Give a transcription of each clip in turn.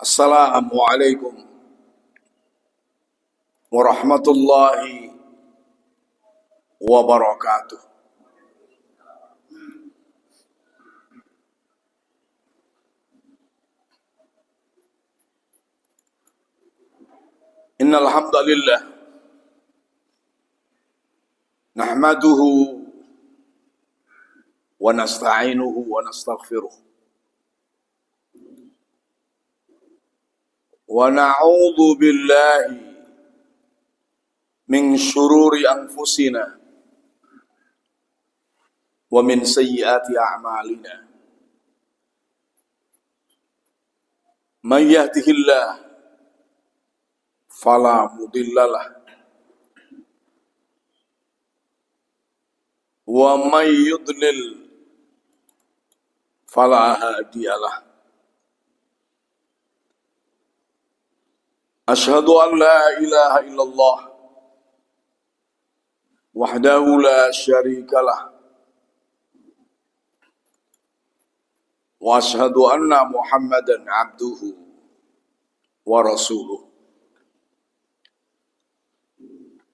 Assalamualaikum warahmatullahi wabarakatuh. Innal hamdalillah nahmaduhu wa nasta'inuhu wa nastaghfiruh wa na'udzu billahi min syururi anfusina wa min sayyiati a'malina. Man yahdihillahu fala mudhillalah wa man yudlil fala hadiyalah. Asyhadu an la ilaha illallah wahdahu la syarikalah wa asyhadu anna Muhammadan abduhu wa rasuluh.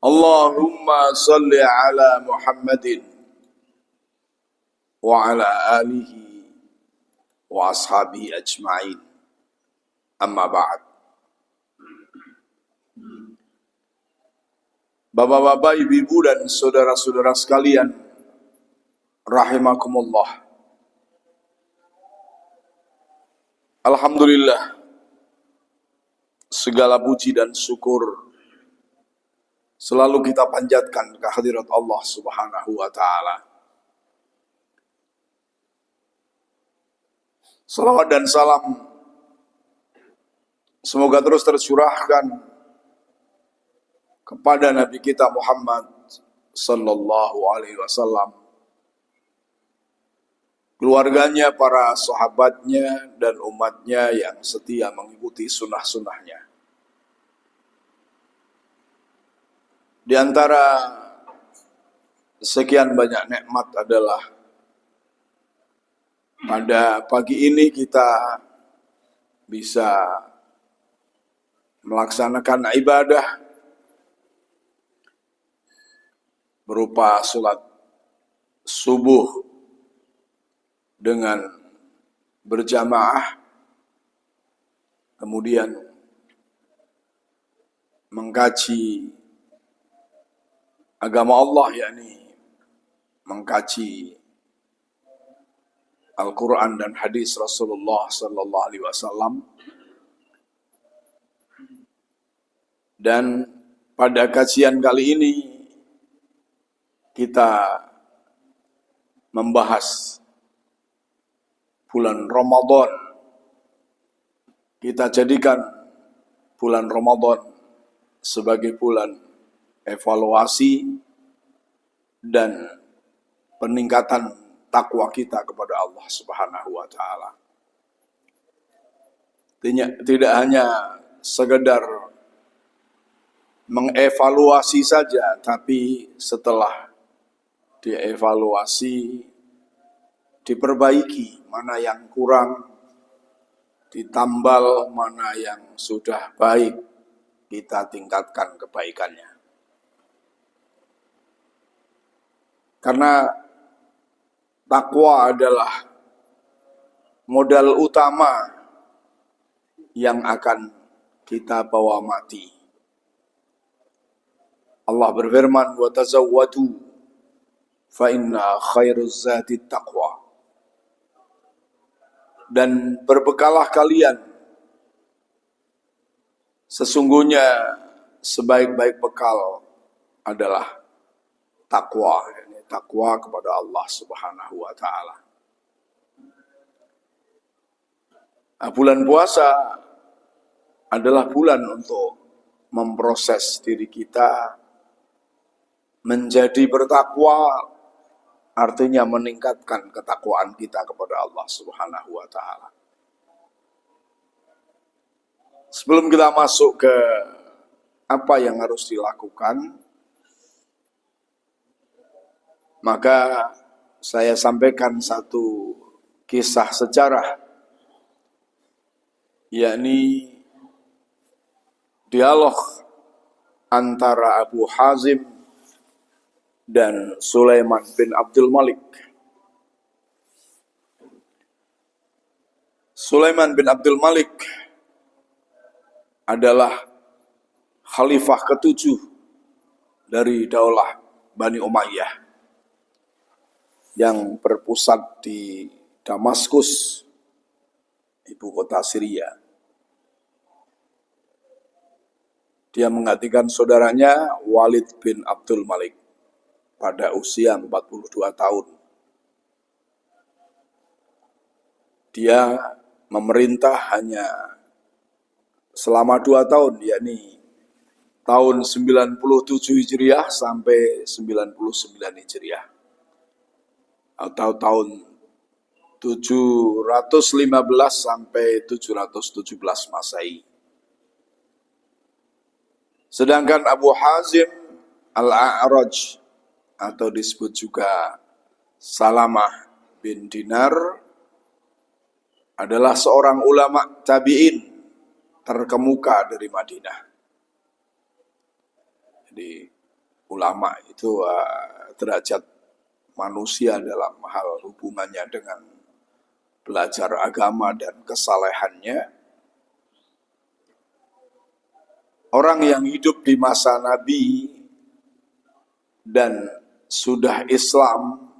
Allahumma salli ala Muhammadin wa ala alihi wa ashabihi ajma'in. Amma ba'd. Bapak-bapak, ibu-ibu dan saudara-saudara sekalian, rahimakumullah. Alhamdulillah, segala puji dan syukur selalu kita panjatkan ke hadirat Allah Subhanahu wa ta'ala. Salawat dan salam semoga terus tercurahkan kepada Nabi kita Muhammad sallallahu alaihi wasallam, keluarganya, para sahabatnya, dan umatnya yang setia mengikuti sunnah-sunnahnya. Di antara sekian banyak nikmat adalah pada pagi ini kita bisa melaksanakan ibadah berupa sholat subuh dengan berjamaah, kemudian mengkaji agama Allah, yakni mengkaji Al-Quran dan hadis Rasulullah sallallahu alaihi wasallam. Dan pada kajian kali ini kita membahas bulan Ramadan. Kita jadikan bulan Ramadan sebagai bulan evaluasi dan peningkatan takwa kita kepada Allah Subhanahu wa ta'ala. Tidak hanya sekedar mengevaluasi saja, tapi setelah dievaluasi, diperbaiki mana yang kurang, ditambal mana yang sudah baik, kita tingkatkan kebaikannya. Karena takwa adalah modal utama yang akan kita bawa mati. Allah berfirman, wa tazawwadu fa inna khairuz zati taqwa. Dan berbekalah kalian, sesungguhnya sebaik-baik bekal adalah takwa, yakni takwa kepada Allah Subhanahu wa ta'ala. Bulan puasa adalah bulan untuk memproses diri kita menjadi bertakwa, artinya meningkatkan ketakwaan kita kepada Allah Subhanahu wa ta'ala. Sebelum kita masuk ke apa yang harus dilakukan, maka saya sampaikan satu kisah sejarah yakni dialog antara Abu Hazim dan Sulaiman bin Abdul Malik. Sulaiman bin Abdul Malik adalah khalifah ketujuh dari daulah Bani Umayyah yang berpusat di Damaskus, ibu kota Syria. Dia menggantikan saudaranya Walid bin Abdul Malik pada usia 42 tahun. Dia memerintah hanya selama 2 tahun, yakni tahun 97 Hijriah sampai 99 Hijriah. Atau tahun 715 sampai 717 Masehi. Sedangkan Abu Hazim Al-A'raj atau disebut juga Salamah bin Dinar adalah seorang ulama tabi'in terkemuka dari Madinah. Jadi ulama itu derajat manusia dalam hal hubungannya dengan belajar agama dan kesalehannya. Orang yang hidup di masa Nabi dan sudah Islam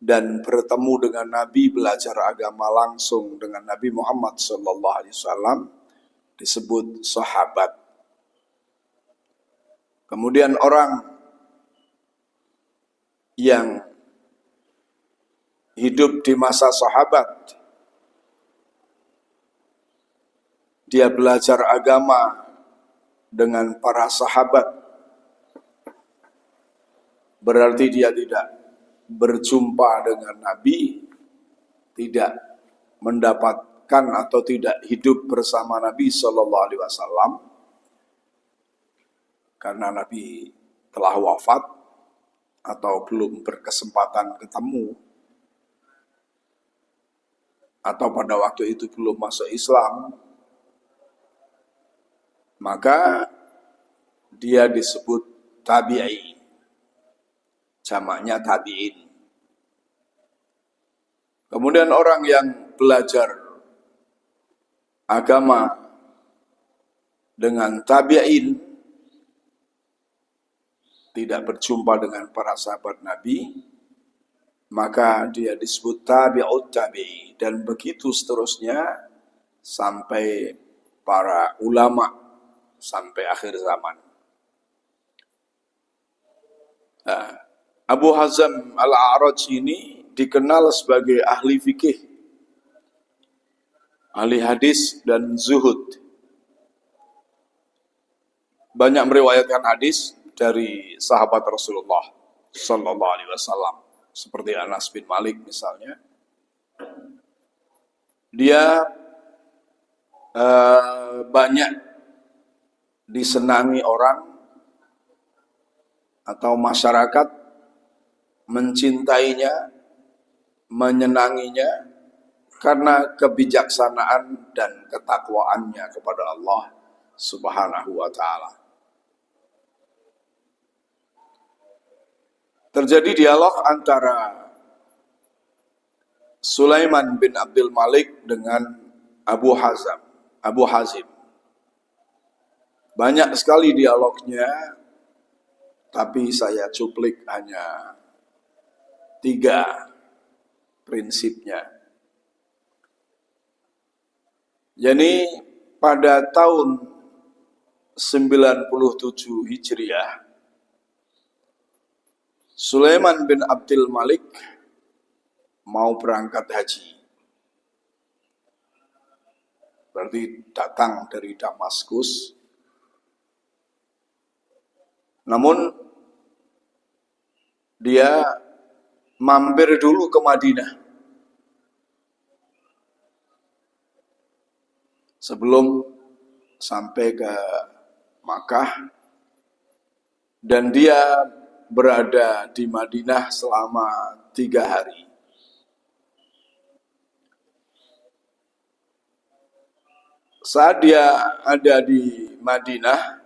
dan bertemu dengan Nabi, belajar agama langsung dengan Nabi Muhammad SAW disebut sahabat. Kemudian orang yang hidup di masa sahabat, dia belajar agama dengan para sahabat, berarti dia tidak berjumpa dengan Nabi, tidak mendapatkan atau tidak hidup bersama Nabi SAW, karena Nabi telah wafat atau belum berkesempatan ketemu, atau pada waktu itu belum masuk Islam, maka dia disebut tabi'i, jamaknya tabi'in. Kemudian orang yang belajar agama dengan tabi'in, tidak berjumpa dengan para sahabat Nabi, maka dia disebut tabi'ut tabi'i. Dan begitu seterusnya sampai para ulama, sampai akhir zaman. Nah, Abu Hazim Al-A'raj ini dikenal sebagai ahli fikih, ahli hadis dan zuhud. Banyak meriwayatkan hadis dari sahabat Rasulullah Sallallahu Alaihi Wasallam, seperti Anas bin Malik misalnya. Dia banyak disenangi orang atau masyarakat, mencintainya, menyenanginya karena kebijaksanaan dan ketakwaannya kepada Allah Subhanahu wa Ta'ala. Terjadi dialog antara Sulaiman bin Abdul Malik dengan Abu Hazim. Banyak sekali dialognya, tapi saya cuplik hanya 3 prinsipnya. Jadi pada tahun 97 Hijriah, Sulaiman bin Abdul Malik mau berangkat haji. Berarti datang dari Damaskus. Namun dia mampir dulu ke Madinah sebelum sampai ke Makkah, dan dia berada di Madinah selama 3 hari. Saat dia ada di Madinah,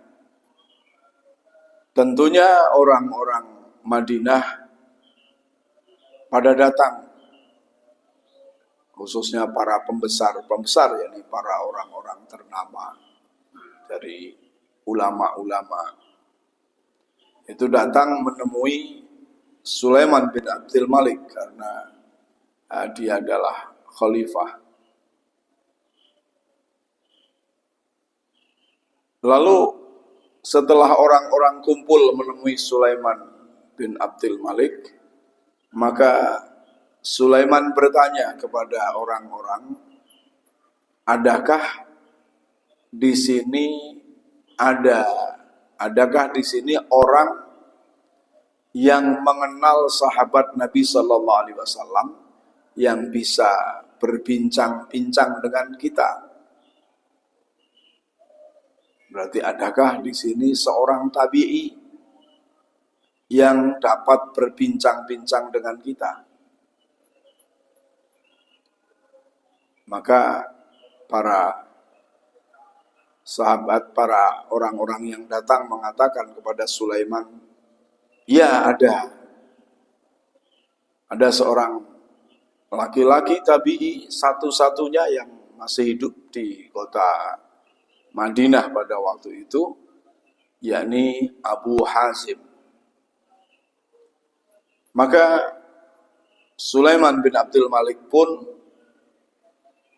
tentunya orang-orang Madinah pada datang, khususnya para pembesar-pembesar, yakni para orang-orang ternama dari ulama-ulama. Itu datang menemui Sulaiman bin Abdul Malik karena dia adalah khalifah. Lalu setelah orang-orang kumpul menemui Sulaiman bin Abdul Malik, maka Sulaiman bertanya kepada orang-orang, adakah di sini adakah di sini orang yang mengenal sahabat Nabi Sallallahu Alaihi Wasallam yang bisa berbincang-bincang dengan kita? Berarti adakah di sini seorang tabi'i yang dapat berbincang-bincang dengan kita? Maka para sahabat, para orang-orang yang datang mengatakan kepada Sulaiman, ya ada seorang laki-laki tabi'i satu-satunya yang masih hidup di kota Madinah pada waktu itu, yakni Abu Hazim. Maka Sulaiman bin Abdul Malik pun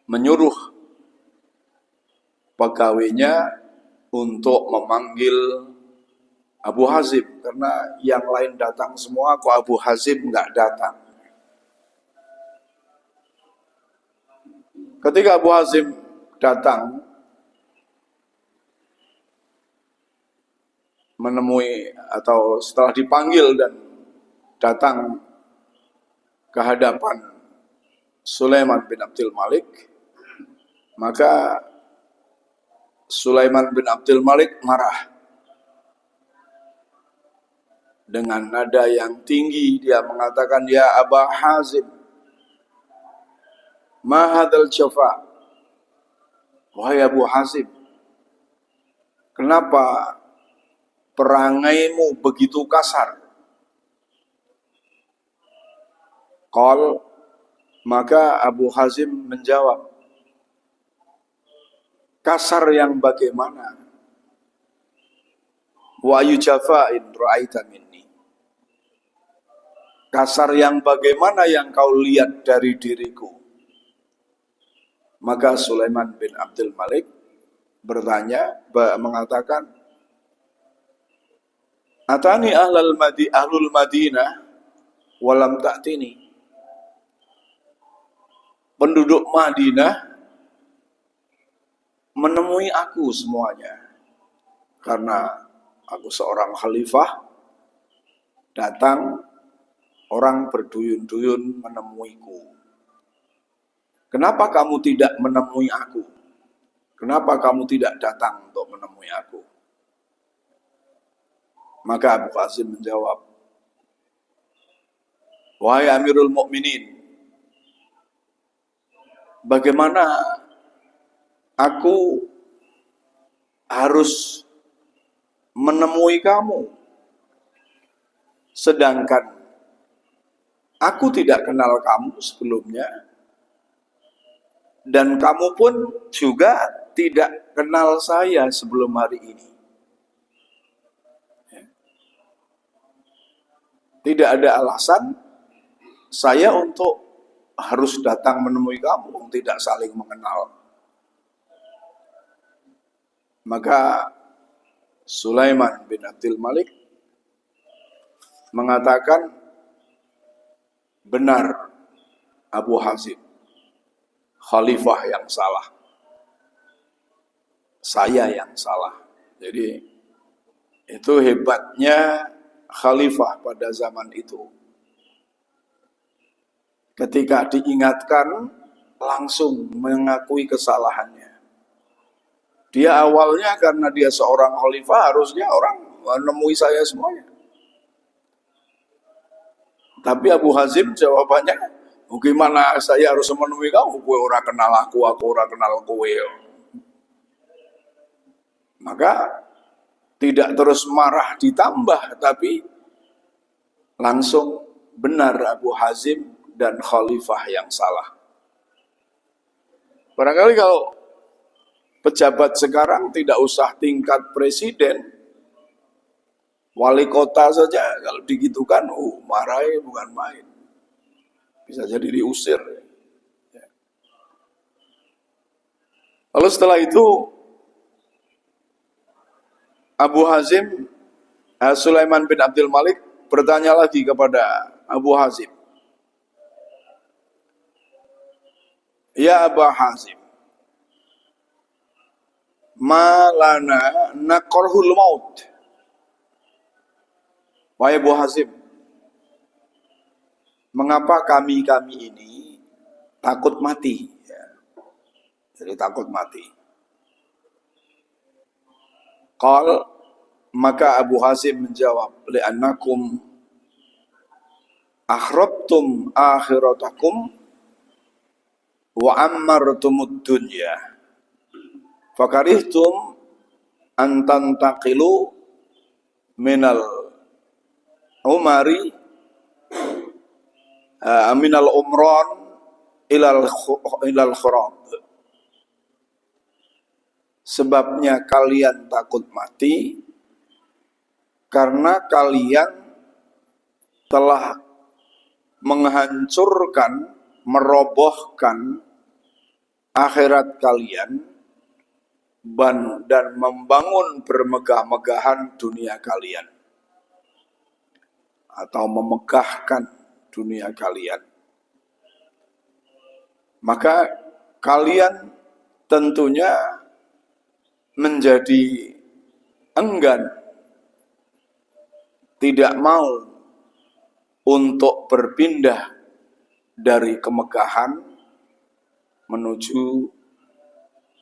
menyuruh pegawainya untuk memanggil Abu Hazim, karena yang lain datang semua, kok Abu Hazim nggak datang. Ketika Abu Hazim datang menemui atau setelah dipanggil dan datang ke hadapan Sulaiman bin Abdul Malik, maka Sulaiman bin Abdul Malik marah. Dengan nada yang tinggi dia mengatakan, ya Aba Hazim, ma hadzal jafa. Wahai Abu Hazim, kenapa perangaimu begitu kasar? Qal, maka Abu Hazim menjawab, kasar yang bagaimana? Wa ayu jafa'in ra'aita minni. Kasar yang bagaimana yang kau lihat dari diriku? Maka Sulaiman bin Abdul Malik bertanya, mengatakan, atani ahlul Madinah walam ta'tini. Penduduk Madinah menemui aku semuanya, karena aku seorang khalifah, datang orang berduyun-duyun menemuiku. Kenapa kamu tidak menemui aku? Kenapa kamu tidak datang untuk menemui aku? Maka Abu Hazim menjawab, wahai Amirul Mukminin, bagaimana aku harus menemui kamu, sedangkan aku tidak kenal kamu sebelumnya, dan kamu pun juga tidak kenal saya sebelum hari ini. Tidak ada alasan saya untuk harus datang menemui kamu, tidak saling mengenal. Maka Sulaiman bin Abdul Malik mengatakan, benar Abu Hazim, khalifah yang salah, saya yang salah. Jadi itu hebatnya khalifah pada zaman itu. Ketika diingatkan, langsung mengakui kesalahannya. Dia awalnya karena dia seorang khalifah, harusnya orang menemui saya semuanya. Tapi Abu Hazim jawabannya, bagaimana saya harus menemui kamu? Kowe ora kenal aku ora kenal kowe. Maka tidak terus marah ditambah, tapi langsung benar Abu Hazim dan khalifah yang salah. Barangkali kalau pejabat sekarang tidak usah tingkat presiden, wali kota saja kalau digitukan, marahnya bukan main. Bisa jadi diusir. Lalu setelah itu Abu Hazim, Sulaiman bin Abdul Malik bertanya lagi kepada Abu Hazim, "Ya Abu Hazim, ma lana nakrahul maut?" Wahai Abu Hazim, mengapa kami ini takut mati? Jadi takut mati. Maka Abu Hazim menjawab, li'annakum akhrabtum akhiratakum wa ammartumud dunya fakarihtum an tantaqilu minal umari minal umran ilal khurab. Sebabnya kalian takut mati karena kalian telah menghancurkan, merobohkan akhirat kalian dan membangun bermegah-megahan dunia kalian, atau memegahkan dunia kalian. Maka kalian tentunya menjadi enggan, tidak mau untuk berpindah dari kemegahan menuju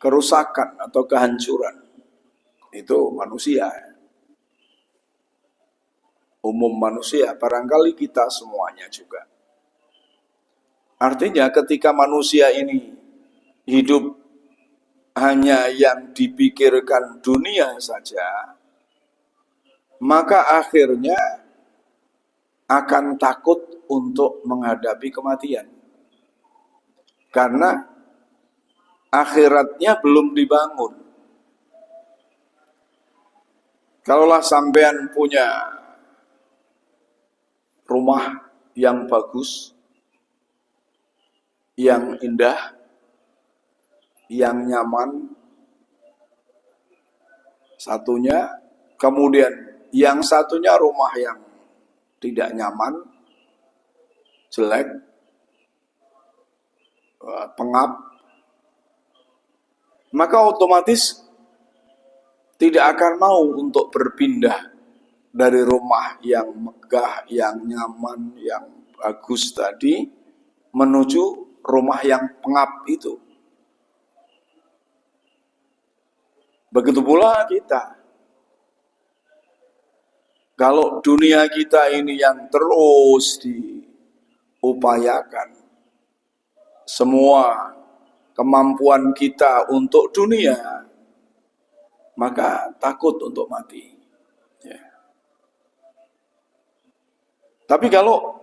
kerusakan atau kehancuran. Itu manusia, umum manusia, barangkali kita semuanya juga. Artinya ketika manusia ini hidup hanya yang dipikirkan dunia saja, maka akhirnya akan takut untuk menghadapi kematian. Karena akhiratnya belum dibangun. Kalaulah sampean punya rumah yang bagus, yang indah, yang nyaman, satunya, kemudian yang satunya rumah yang tidak nyaman, jelek, pengap, maka otomatis tidak akan mau untuk berpindah dari rumah yang megah, yang nyaman, yang bagus tadi menuju rumah yang pengap itu. Begitu pula kita. Kalau dunia kita ini yang terus diupayakan, semua kemampuan kita untuk dunia, maka takut untuk mati. Ya. Tapi kalau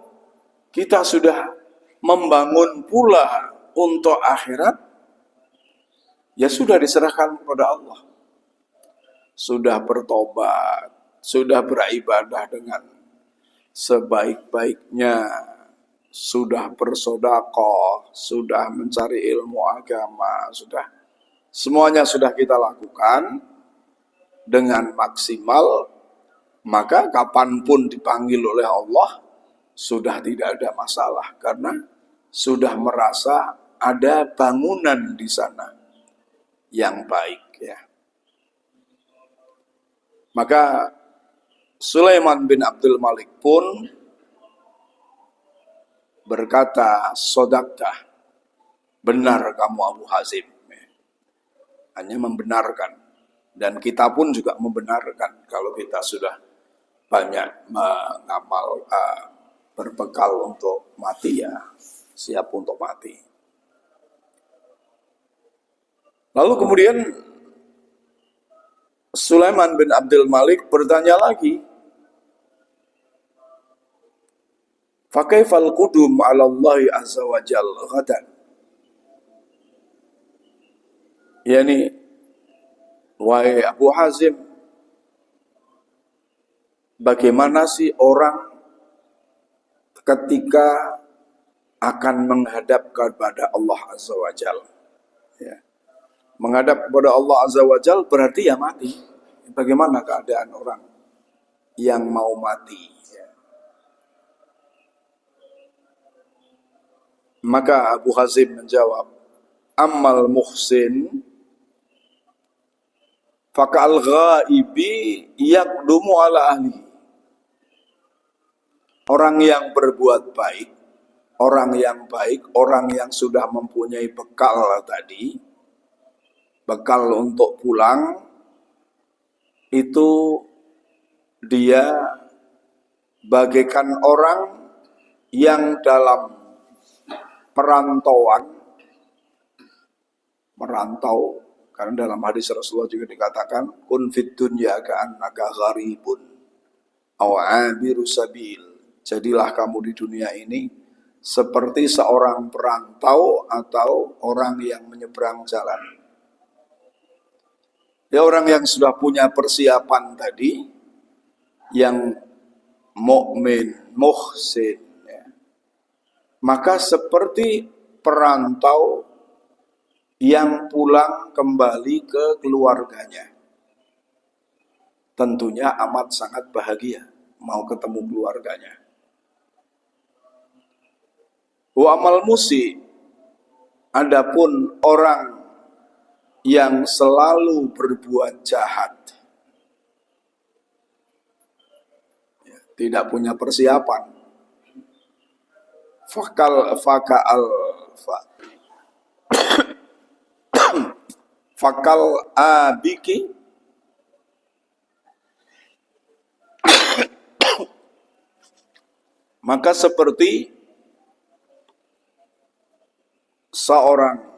kita sudah membangun pula untuk akhirat, ya sudah diserahkan kepada Allah. Sudah bertobat, sudah beribadah dengan sebaik-baiknya, sudah bersedekah, sudah mencari ilmu agama, semuanya sudah kita lakukan dengan maksimal, maka kapanpun dipanggil oleh Allah sudah tidak ada masalah, karena sudah merasa ada bangunan di sana yang baik, ya. Maka Sulaiman bin Abdul Malik pun berkata, "Sodaqtah, benar kamu Abu Hazim." Hanya membenarkan. Dan kita pun juga membenarkan kalau kita sudah banyak mengamal, berbekal untuk mati, ya siap untuk mati. Lalu kemudian Sulaiman bin Abdul Malik bertanya lagi, "Fakaifal qudum 'ala Allah azza wa jalla ghadan?" Yani, wahai Abu Hazim, bagaimana sih orang ketika akan menghadap kepada Allah azza wa jalla? Ya. Menghadap kepada Allah azza wa jalla berarti ya mati. Bagaimana keadaan orang yang mau mati? Maka Abu Hazim menjawab, "Ammal muhsin fakal ghaibi yaqdumu ala ahli." Orang yang berbuat baik, orang yang baik, orang yang sudah mempunyai bekal tadi, bekal untuk pulang, itu dia bagaikan orang yang dalam perantauan, merantau, karena dalam hadis Rasulullah juga dikatakan, kun fid dunya ka'annaka gharibun aw 'abiru sabil. Jadilah kamu di dunia ini seperti seorang perantau atau orang yang menyeberang jalan. Ya, orang yang sudah punya persiapan tadi, yang mukmin, muhsin, ya, maka seperti perantau yang pulang kembali ke keluarganya. Tentunya amat sangat bahagia mau ketemu keluarganya. Wa amal musi, adapun orang yang selalu berbuat jahat, ya, tidak punya persiapan, fakal abiki, maka seperti seorang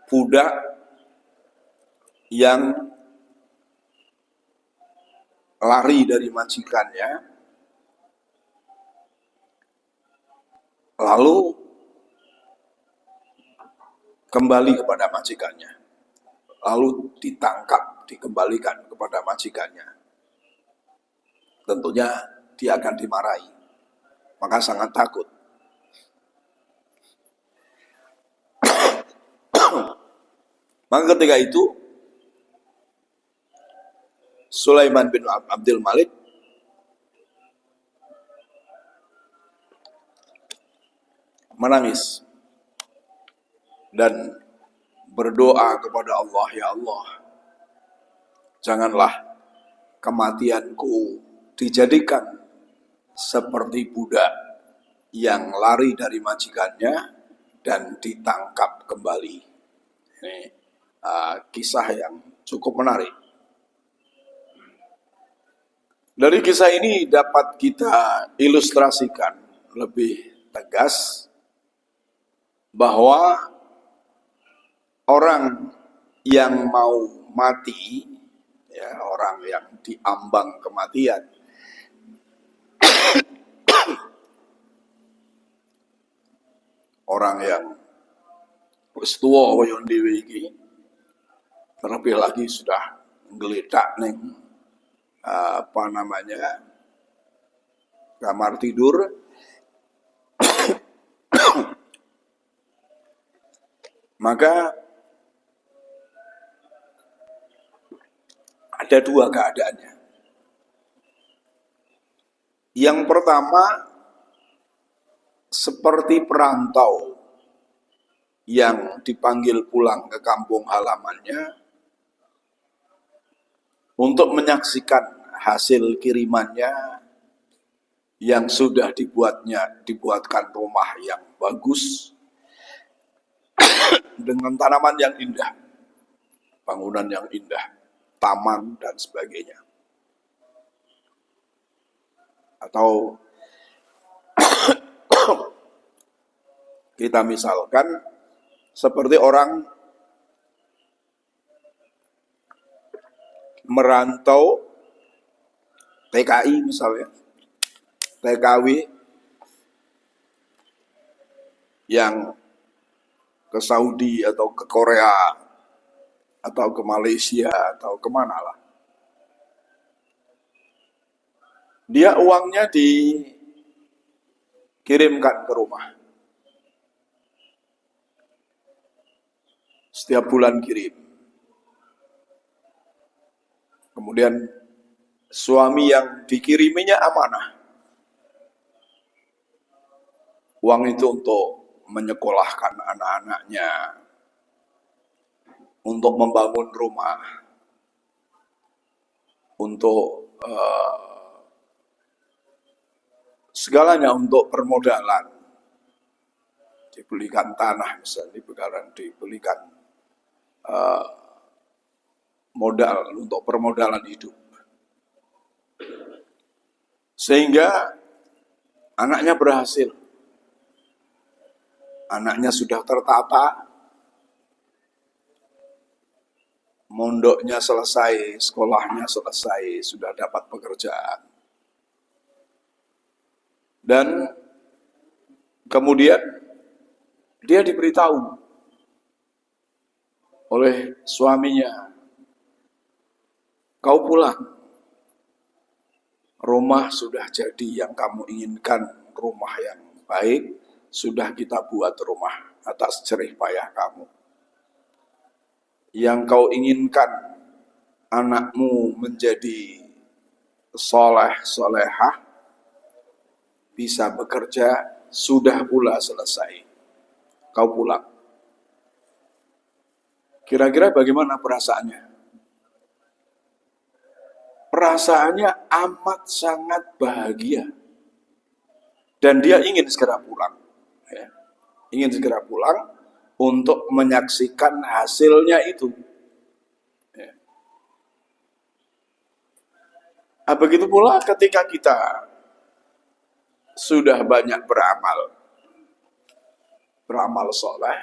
budak yang lari dari majikannya, lalu kembali kepada majikannya, lalu ditangkap, dikembalikan kepada majikannya. Tentunya dia akan dimarahi, maka sangat takut. Maka ketika itu Sulaiman bin Abdul Malik menangis dan berdoa kepada Allah, ya Allah, janganlah kematianku dijadikan seperti budak yang lari dari majikannya dan ditangkap kembali. Ini kisah yang cukup menarik. Dari kisah ini dapat kita ilustrasikan lebih tegas bahwa orang yang mau mati, ya, orang yang diambang kematian, orang yang wis tuwa kaya dhewe iki, terlebih lagi sudah nggeledak ning kamar tidur, maka ada dua keadaannya. Yang pertama, seperti perantau yang dipanggil pulang ke kampung halamannya untuk menyaksikan hasil kirimannya yang sudah dibuatkan rumah yang bagus dengan tanaman yang indah, bangunan yang indah, taman dan sebagainya. Atau kita misalkan seperti orang merantau, TKI misalnya, TKW yang ke Saudi atau ke Korea atau ke Malaysia atau kemana lah. Dia uangnya dikirimkan ke rumah. Setiap bulan kirim. Kemudian suami yang dikiriminya amanah. Uang itu untuk menyekolahkan anak-anaknya, untuk membangun rumah, untuk segalanya, untuk permodalan. Dibelikan tanah misalnya, dibelikan modal untuk permodalan hidup. Sehingga anaknya berhasil. Anaknya sudah tertata, mondoknya selesai, sekolahnya selesai, sudah dapat pekerjaan. Dan kemudian dia diberitahu oleh suaminya, kau pulang, rumah sudah jadi yang kamu inginkan, rumah yang baik, sudah kita buat rumah atas jerih payah kamu. Yang kau inginkan anakmu menjadi soleh, solehah, bisa bekerja, sudah pula selesai. Kau pulang. Kira-kira bagaimana perasaannya? Perasaannya amat sangat bahagia. Dan dia ingin segera pulang. Ya. Ingin segera pulang untuk menyaksikan hasilnya itu. Ya. Nah, begitu pula ketika kita sudah banyak beramal soleh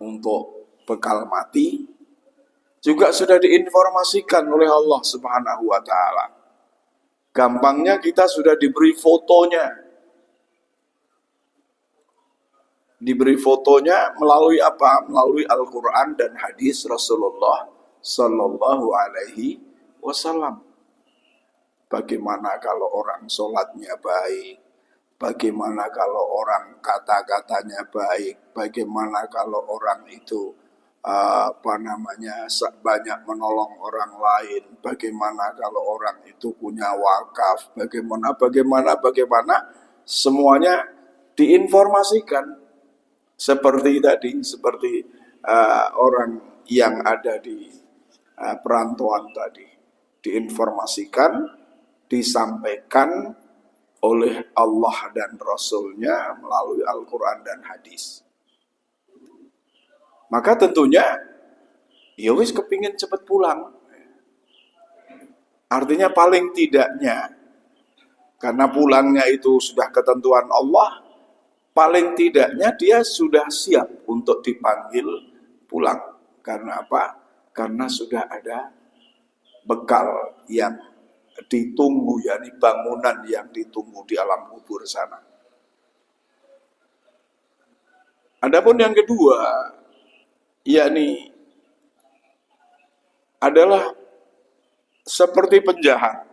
untuk bekal mati, juga sudah diinformasikan oleh Allah Subhanahu wa Ta'ala. Gampangnya kita sudah diberi fotonya. Diberi fotonya melalui apa? Melalui Al-Quran dan hadis Rasulullah Sallallahu Alaihi Wasallam. Bagaimana kalau orang sholatnya baik? Bagaimana kalau orang kata-katanya baik? Bagaimana kalau orang itu banyak menolong orang lain? Bagaimana kalau orang itu punya wakaf? Bagaimana? Semuanya diinformasikan seperti tadi, seperti orang yang ada di perantauan tadi, diinformasikan, disampaikan oleh Allah dan Rasul-Nya melalui Al-Quran dan hadis. Maka tentunya, ya wis kepingin cepat pulang. Artinya paling tidaknya, karena pulangnya itu sudah ketentuan Allah, paling tidaknya dia sudah siap untuk dipanggil pulang. Karena apa? Karena sudah ada bekal yang ditunggu, yakni bangunan yang ditunggu di alam kubur sana. Adapun yang kedua, yakni adalah seperti penjahat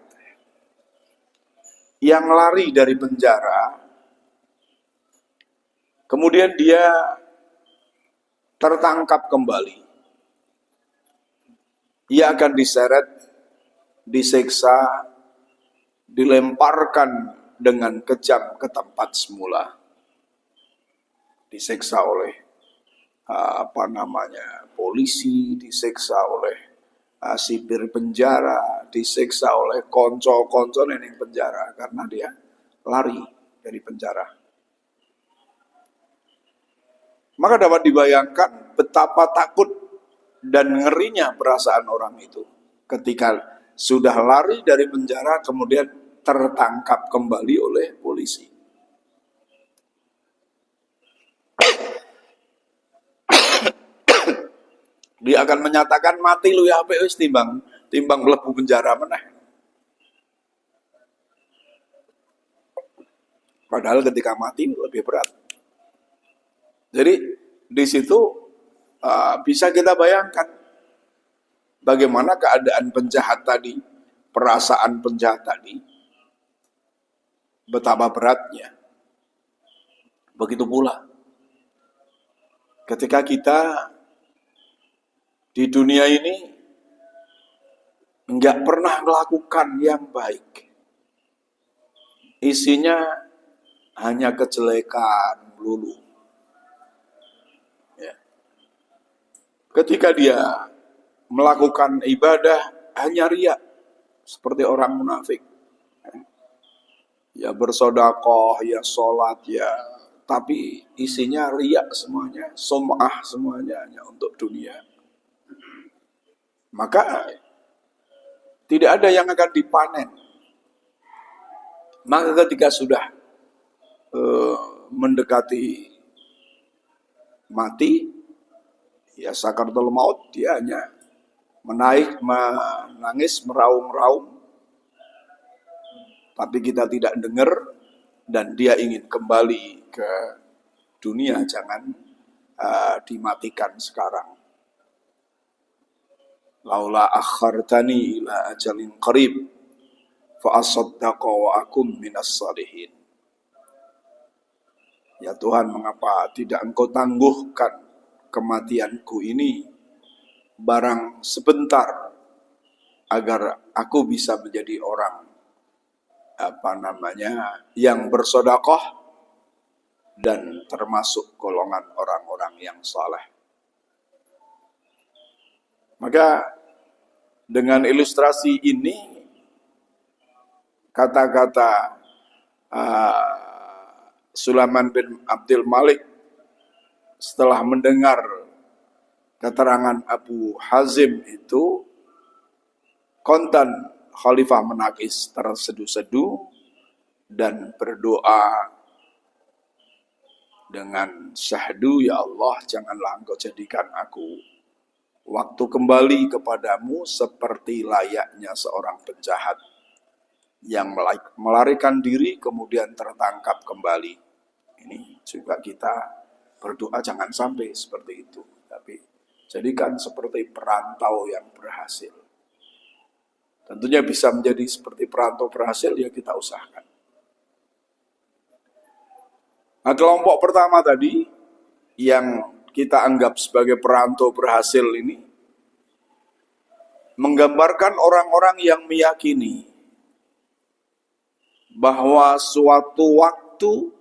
yang lari dari penjara, kemudian dia tertangkap kembali. Ia akan diseret, disiksa, dilemparkan dengan kejam ke tempat semula. Disiksa oleh polisi, disiksa oleh sipir penjara, disiksa oleh konco-konco nenek penjara karena dia lari dari penjara. Maka dapat dibayangkan betapa takut dan ngerinya perasaan orang itu ketika sudah lari dari penjara kemudian tertangkap kembali oleh polisi. Dia akan menyatakan mati lu ya apik wis timbang mlebu penjara meneh. Padahal ketika mati lebih berat. Jadi di situ bisa kita bayangkan bagaimana keadaan penjahat tadi, perasaan penjahat tadi, betapa beratnya. Begitu pula ketika kita di dunia ini nggak pernah melakukan yang baik, isinya hanya kejelekan melulu. Ya. Ketika dia melakukan ibadah hanya riya, seperti orang munafik. Ya bersodakoh, ya sholat, ya tapi isinya riya semuanya, sum'ah semuanya hanya untuk dunia. Maka tidak ada yang akan dipanen. Maka ketika sudah mendekati mati, ya sakaratul maut, dia hanya menangis, meraung-raung, tapi kita tidak dengar, dan dia ingin kembali ke dunia, jangan dimatikan sekarang. Laula akhartani ila ajalin qarib fa asaddaqa wa akum minas salihin. Ya Tuhan, mengapa tidak Engkau tangguhkan kematianku ini barang sebentar agar aku bisa menjadi orang yang bersedekah dan termasuk golongan orang-orang yang saleh. Maka dengan ilustrasi ini, kata-kata Sulaiman bin Abdul Malik setelah mendengar keterangan Abu Hazim itu, kontan Khalifah menangis terseduh-seduh dan berdoa dengan syahdu, ya Allah, janganlah Engkau jadikan aku waktu kembali kepadamu seperti layaknya seorang penjahat yang melarikan diri kemudian tertangkap kembali. Ini juga kita berdoa jangan sampai seperti itu, tapi jadikan seperti perantau yang berhasil. Tentunya bisa menjadi seperti perantau berhasil, ya kita usahakan. Nah, kelompok pertama tadi yang kita anggap sebagai perantau berhasil ini menggambarkan orang-orang yang meyakini bahwa suatu waktu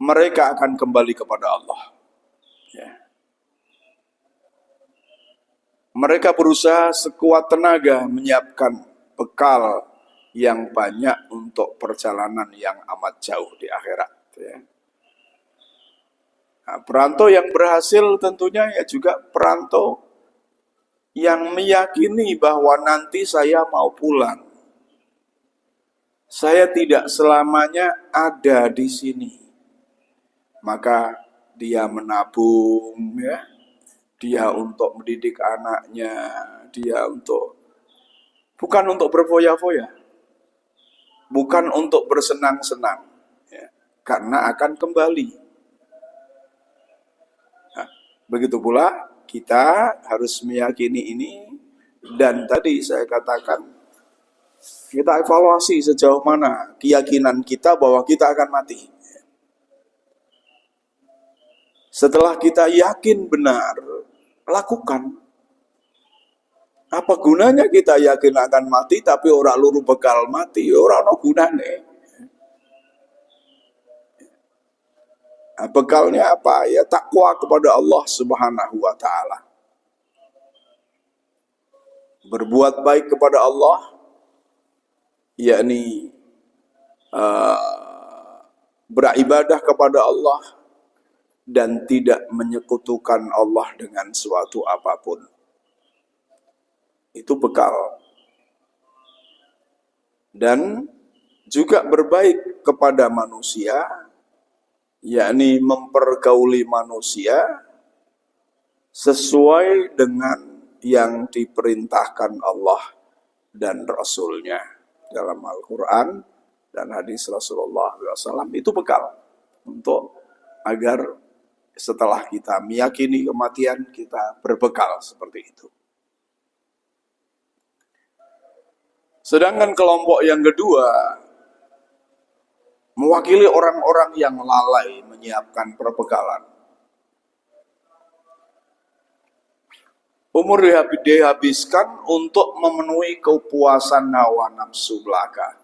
mereka akan kembali kepada Allah. Ya. Mereka berusaha sekuat tenaga menyiapkan bekal yang banyak untuk perjalanan yang amat jauh di akhirat. Ya. Nah, perantau yang berhasil tentunya ya juga perantau yang meyakini bahwa nanti saya mau pulang. Saya tidak selamanya ada di sini. Maka dia menabung, ya. Dia untuk mendidik anaknya, dia bukan untuk berfoya-foya, bukan untuk bersenang-senang, ya, karena akan kembali. Nah, begitu pula kita harus meyakini ini, dan tadi saya katakan kita evaluasi sejauh mana keyakinan kita bahwa kita akan mati. Setelah kita yakin benar, lakukan. Apa gunanya kita yakin akan mati tapi orang luru bekal mati, orang no gunane. Nah, bekalnya apa? Ya takwa kepada Allah Subhanahu wa taala. Berbuat baik kepada Allah, yakni beribadah kepada Allah dan tidak menyekutukan Allah dengan suatu apapun. Itu bekal. Dan juga berbaik kepada manusia, yakni mempergauli manusia sesuai dengan yang diperintahkan Allah dan Rasul-Nya dalam Al-Quran dan hadis Rasulullah SAW. Itu bekal untuk agar setelah kita meyakini kematian, kita berbekal seperti itu. Sedangkan kelompok yang kedua mewakili orang-orang yang lalai menyiapkan perbekalan. Umur dihabiskan untuk memenuhi kepuasan hawa nafsu belaka.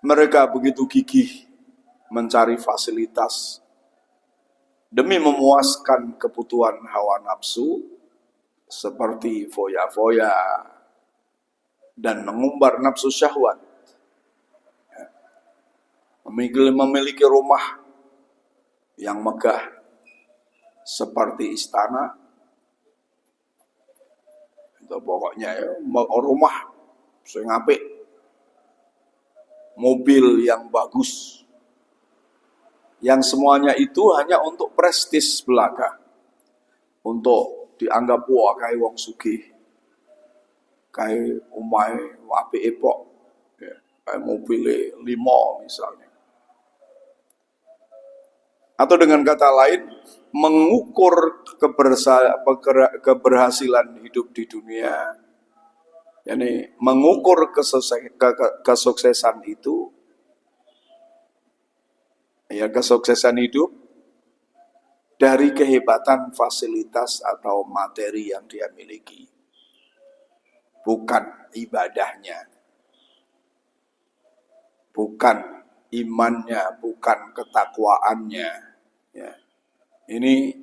Mereka begitu gigih mencari fasilitas demi memuaskan kebutuhan hawa nafsu seperti foya-foya dan mengumbar nafsu syahwat. Memiliki rumah yang megah seperti istana, itu pokoknya ya, rumah sing apik, mobil yang bagus, yang semuanya itu hanya untuk prestis belaka, untuk dianggap wah kayak wong sugih, kayak umai apik epok, ya, kayak mobil 5 misalnya. Atau dengan kata lain, mengukur keberhasilan hidup di dunia, yakni mengukur kesuksesan itu, ya kesuksesan hidup dari kehebatan fasilitas atau materi yang dia miliki, bukan ibadahnya, bukan imannya, bukan ketakwaannya. Ya. Ini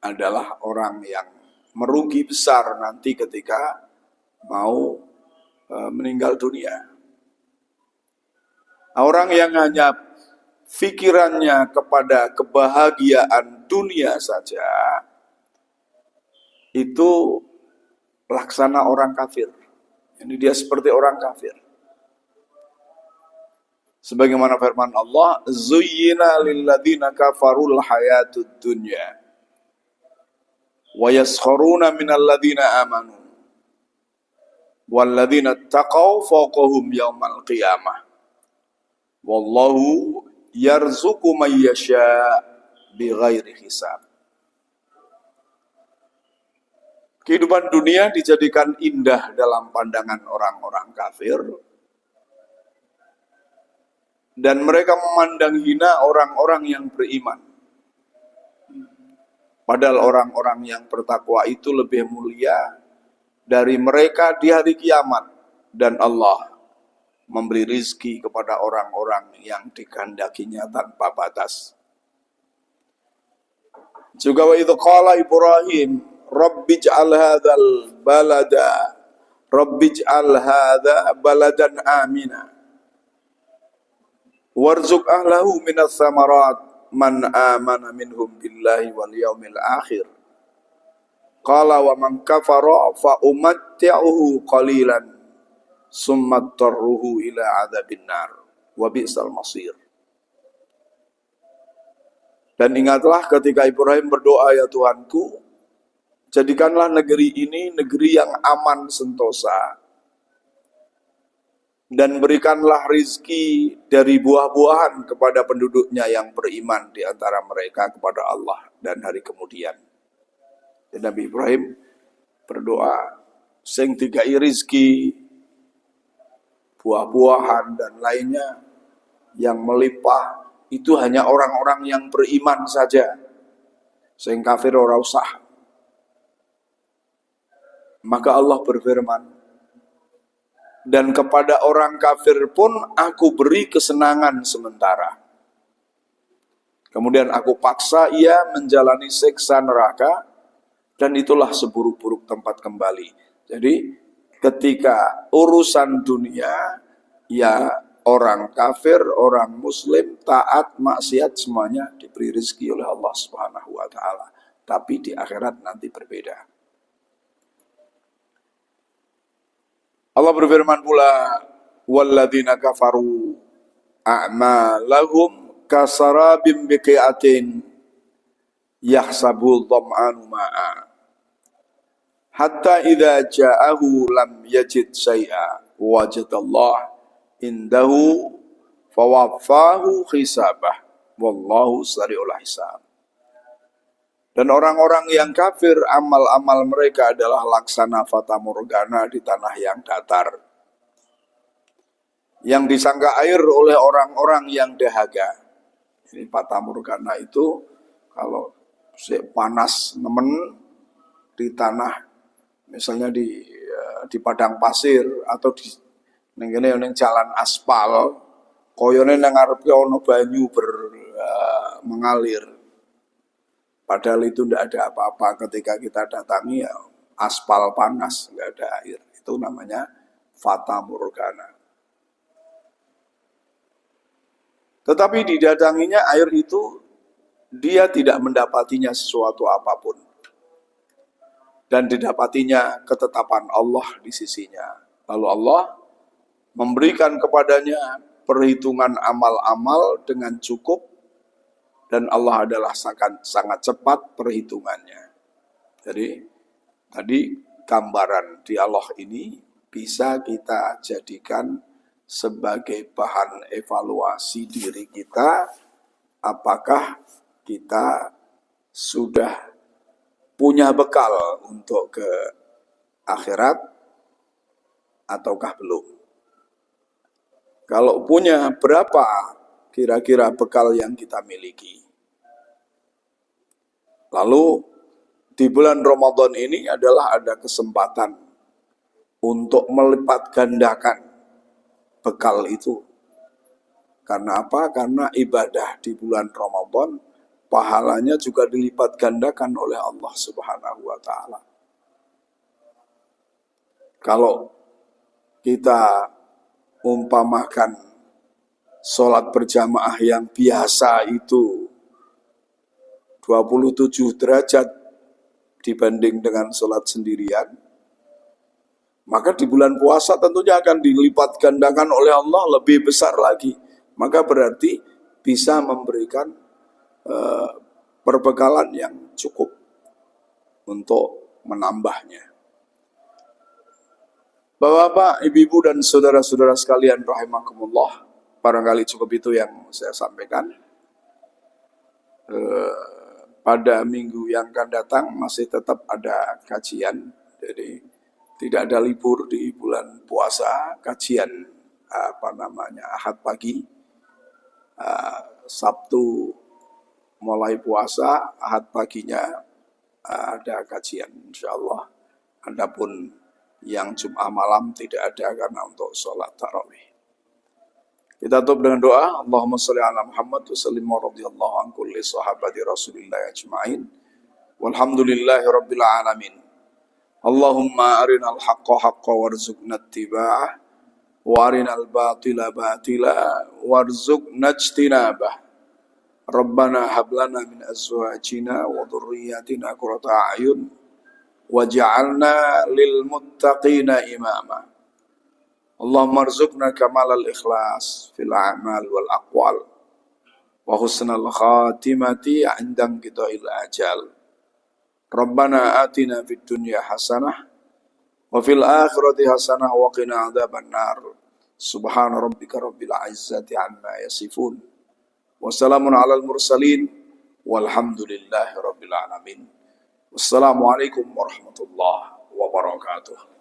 adalah orang yang merugi besar nanti ketika mau meninggal dunia. Orang yang hanya pikirannya kepada kebahagiaan dunia saja, itu laksana orang kafir. Ini dia seperti orang kafir. Sebagaimana firman Allah, zuyyina lilladzina kafarul hayatud dunya wa yaskharuna minal ladzina amanu wal ladzina taqaw fawqahum yaumal qiyamah wallahu yarzuqu may yasha bighairi hisab. Kehidupan dunia dijadikan indah dalam pandangan orang-orang kafir, dan mereka memandang hina orang-orang yang beriman. Padahal orang-orang yang bertakwa itu lebih mulia dari mereka di hari kiamat. Dan Allah memberi rizki kepada orang-orang yang dikehendakinya tanpa batas. Juga wa idh qala Ibrahim, Rabbij'al hadzal balada, Rabbij'al hadza baladan amina. Warzuq ahlahu minas samarat man amana minhum billahi wal yaumil akhir. Qala wa man kafara fa umatti'uhu qalilan summa tarruhu ila adzabin nar wa bi'sal masir. Dan ingatlah ketika Ibrahim berdoa, ya Tuhanku, jadikanlah negeri ini negeri yang aman sentosa, dan berikanlah rizki dari buah-buahan kepada penduduknya yang beriman di antara mereka kepada Allah dan hari kemudian. Dan Nabi Ibrahim berdoa, sing dikai rizki, buah-buahan dan lainnya yang melimpah, itu hanya orang-orang yang beriman saja. Sing kafir ora usah. Maka Allah berfirman, dan kepada orang kafir pun aku beri kesenangan sementara. Kemudian aku paksa ia menjalani siksa neraka, dan itulah seburuk-buruk tempat kembali. Jadi ketika urusan dunia, ya orang kafir, orang muslim, taat, maksiat, semuanya diberi rezeki oleh Allah Subhanahu wa ta'ala. Tapi di akhirat nanti berbeda. Allah berfirman pula, walladzina kafaru a'malahum kasarabim biqi'atin yahsabul dham'anu ma'a hatta idza ja'ahu lam yajid syai'a wajadallah indahu fawaffahu hisabah wallahu sari'ul hisab. Dan orang-orang yang kafir, amal-amal mereka adalah laksana fata morgana di tanah yang datar, yang disangka air oleh orang-orang yang dahaga. Ini fata morgana itu kalau panas nemen di tanah, misalnya di padang pasir atau di ning jalan aspal, koyone nang ngarepe ana banyu mengalir. Padahal itu tidak ada apa-apa ketika kita datangi, ya aspal panas, nggak ada air. Itu namanya fata morgana. Tetapi didatanginya air itu, dia tidak mendapatinya sesuatu apapun. Dan didapatinya ketetapan Allah di sisinya. Lalu Allah memberikan kepadanya perhitungan amal-amal dengan cukup, dan Allah adalah sangat cepat perhitungannya. Jadi tadi gambaran dialog ini bisa kita jadikan sebagai bahan evaluasi diri kita, apakah kita sudah punya bekal untuk ke akhirat ataukah belum. Kalau punya, berapa kira-kira bekal yang kita miliki. Lalu di bulan Ramadan ini adalah ada kesempatan untuk melipat gandakan bekal itu. Karena apa? Karena ibadah di bulan Ramadan pahalanya juga dilipat gandakan oleh Allah Subhanahu wa taala. Kalau kita umpamakan sholat berjamaah yang biasa itu 27 derajat dibanding dengan sholat sendirian, maka di bulan puasa tentunya akan dilipat gandakan oleh Allah lebih besar lagi. Maka berarti bisa memberikan perbekalan yang cukup untuk menambahnya. Bapak-bapak, ibu-ibu dan saudara-saudara sekalian rahimakumullah, barangkali cukup itu yang saya sampaikan. Pada minggu yang akan datang masih tetap ada kajian, jadi tidak ada libur di bulan puasa. Kajian Ahad pagi, Sabtu mulai puasa, Ahad paginya ada kajian insyaallah. Adapun yang Jum'ah malam tidak ada karena untuk sholat tarawih. Kita tutup dengan doa. Allahumma sholli ala Muhammad wa sallim wa radhiyallahu an kulli sahabati Rasulillah ajma'in. Walhamdulillahi rabbil alamin. Allahumma arinal haqqa haqqa warzuqna ittiba'ah wa arinal batila batila warzuqna ijtinabah. Rabbana hab lana min azwajina wa dhurriyyatina qurrata a'yun waj'alna lil muttaqina imama. Allahumma arzuqna kamalal ikhlas fil a'mal wal aqwal wa husnal khatimati 'inda qida'il ajal. Rabbana atina fid dunya hasanah wa fil akhirati hasanah wa qina adzaban nar. Subhana rabbika rabbil izzati 'amma yasifun. Wassalamun 'alal mursalin walhamdulillahi rabbil alamin. Wassalamualaikum warahmatullahi wabarakatuh.